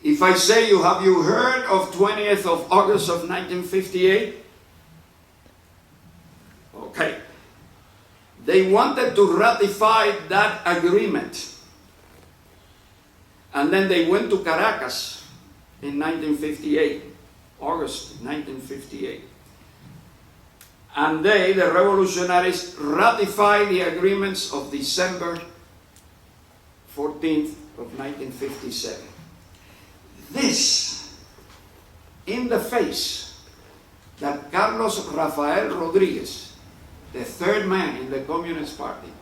If I say have you heard of 20th of August of 1958? Okay. They wanted to ratify that agreement. And then they went to Caracas in 1958, August 1958. And they, the revolutionaries, ratified the agreements of December 14th of 1957. This, in the face that Carlos Rafael Rodriguez, the third man in the Communist Party,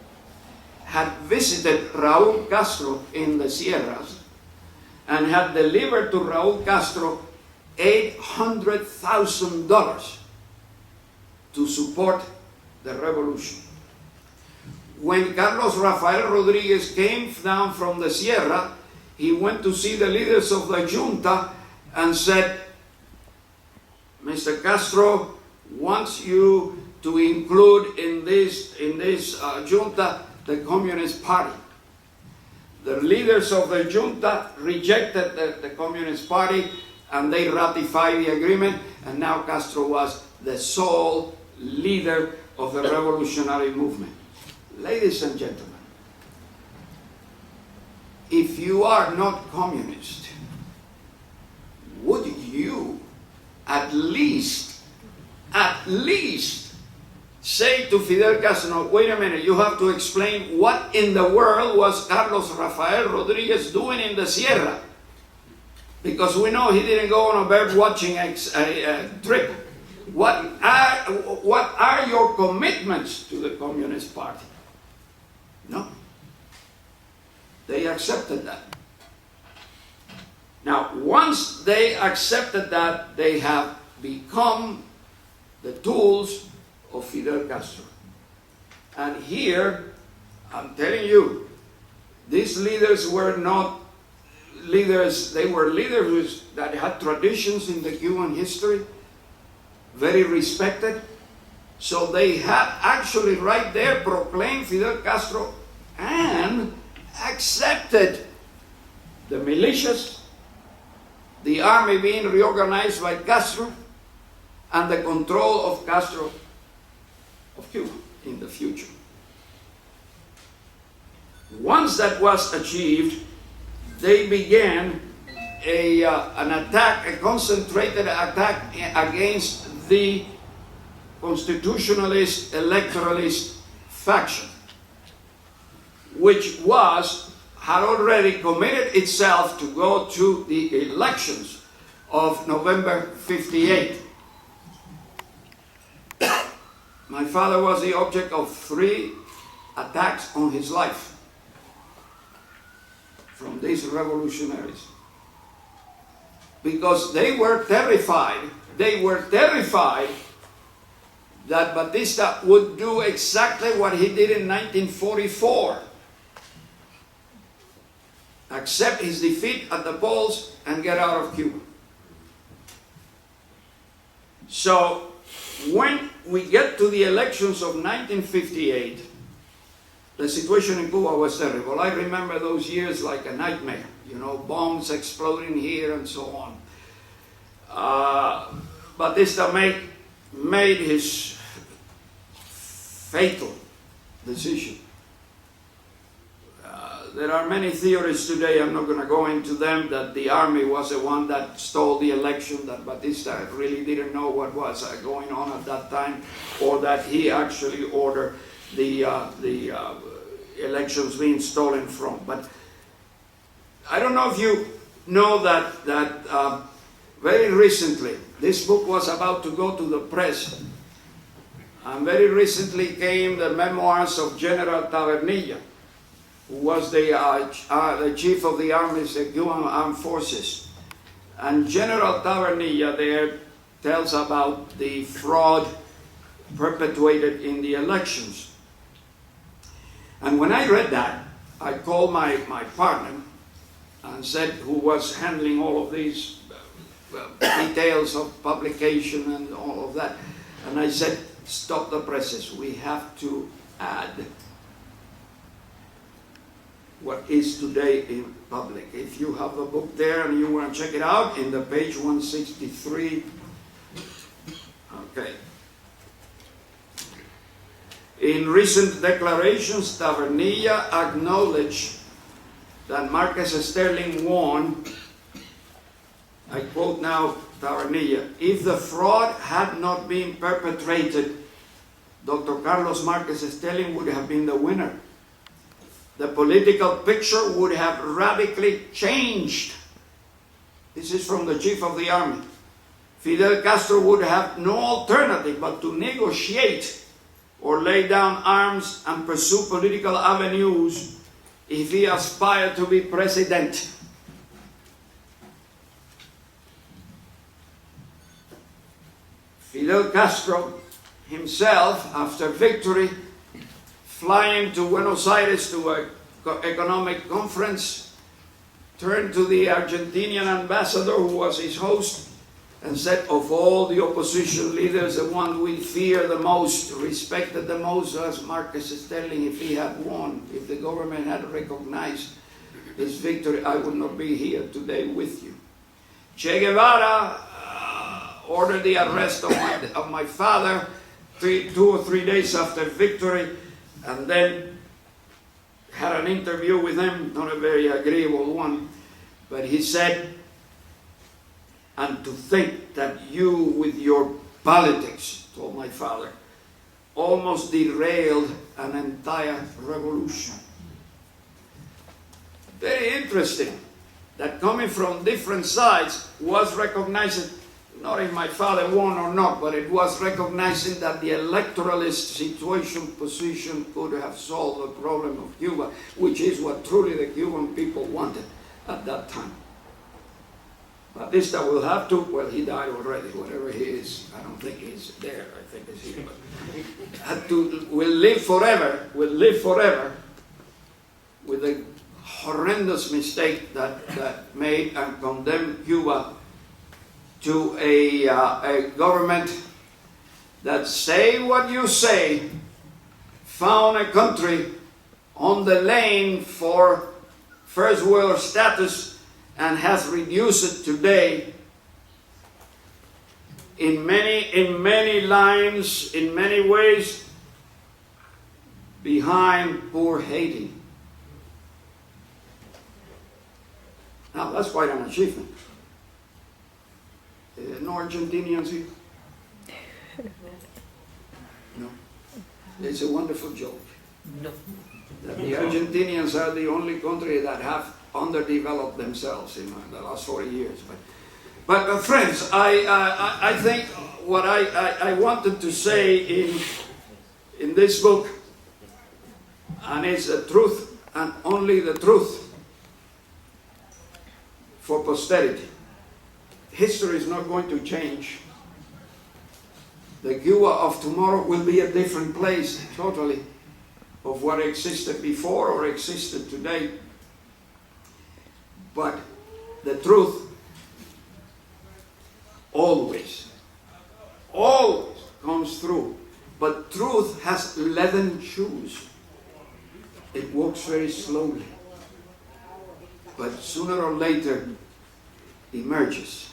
had visited Raúl Castro in the Sierras and had delivered to Raúl Castro $800,000 to support the revolution. When Carlos Rafael Rodriguez came down from the Sierra, he went to see the leaders of the junta and said, Mr. Castro wants you to include in this junta the Communist Party. The leaders of the junta rejected the Communist Party and they ratified the agreement, and now Castro was the sole leader of the revolutionary movement. Ladies and gentlemen, if you are not communist, would you at least say to Fidel Castro, wait a minute, you have to explain what in the world was Carlos Rafael Rodriguez doing in the Sierra? Because we know he didn't go on a bird watching trip. What are your commitments to the Communist Party? No. They accepted that. Now, once they accepted that, they have become the tools of Fidel Castro. And here, I'm telling you, these leaders were not leaders, they were leaders that had traditions in the Cuban history, very respected. So they had actually right there proclaimed Fidel Castro and accepted the militias, the army being reorganized by Castro, and the control of Castro of Cuba in the future. Once that was achieved, they began an attack, a concentrated attack against the constitutionalist, electoralist faction, which had already committed itself to go to the elections of November 58. My father was the object of 3 attacks on his life from these revolutionaries, because they were terrified. They were terrified that Batista would do exactly what he did in 1944. Accept his defeat at the polls and get out of Cuba. So when we get to the elections of 1958, the situation in Cuba was terrible. I remember those years like a nightmare, bombs exploding here and so on. Batista made his fatal decision. There are many theories today, I'm not going to go into them, that the army was the one that stole the election, that Batista really didn't know what was going on at that time, or that he actually ordered the elections being stolen from. But I don't know if you know that very recently, this book was about to go to the press, and very recently came the memoirs of General Tavernilla, who was the chief of the armies, the Cuban Armed Forces. And General Tavernilla there tells about the fraud perpetuated in the elections. And when I read that, I called my partner and said, who was handling all of these details of publication and all of that, and I said, stop the presses. We have to add what is today in public. If you have the book there and you want to check it out, in the page 163. Okay. In recent declarations, Tavernilla acknowledged that Marquez-Sterling won. I quote now Tavernilla: "If the fraud had not been perpetrated, Dr. Carlos Marquez-Sterling would have been the winner. The political picture would have radically changed." This is from the Chief of the Army. "Fidel Castro would have no alternative but to negotiate or lay down arms and pursue political avenues if he aspired to be president." Fidel Castro himself, after victory, flying to Buenos Aires to an economic conference, turned to the Argentinian ambassador, who was his host, and said, "Of all the opposition leaders, the one we fear the most, respected the most, was Marquez-Sterling. If he had won, if the government had recognized his victory, I would not be here today with you." Che Guevara ordered the arrest of my father 2 or 3 days after victory, and then had an interview with him, not a very agreeable one, but he said, "And to think that you, with your politics," told my father, "almost derailed an entire revolution." Very interesting that, coming from different sides, was recognizing, not if my father won or not, but it was recognizing that the electoralist position could have solved the problem of Cuba, which is what truly the Cuban people wanted at that time. Batista will have to, well, he died already, whatever he is. I don't think he's there, I think he's here. But will live forever with the horrendous mistake that made and condemned Cuba to a government that, say what you say, found a country on the lane for first world status and has reduced it today in many lines, in many ways, behind poor Haiti. Now that's quite an achievement. No Argentinians here? No. It's a wonderful joke. No. That the Argentinians are the only country that have underdeveloped themselves in the last 40 years. But friends, I think what I wanted to say in this book, and it's the truth and only the truth for posterity. History is not going to change. The Cuba of tomorrow will be a different place, totally, of what existed before or existed today. But the truth always comes through. But truth has leathern shoes. It walks very slowly, but sooner or later emerges.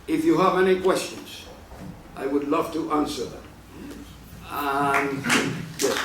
If you have any questions, I would love to answer them. Yes.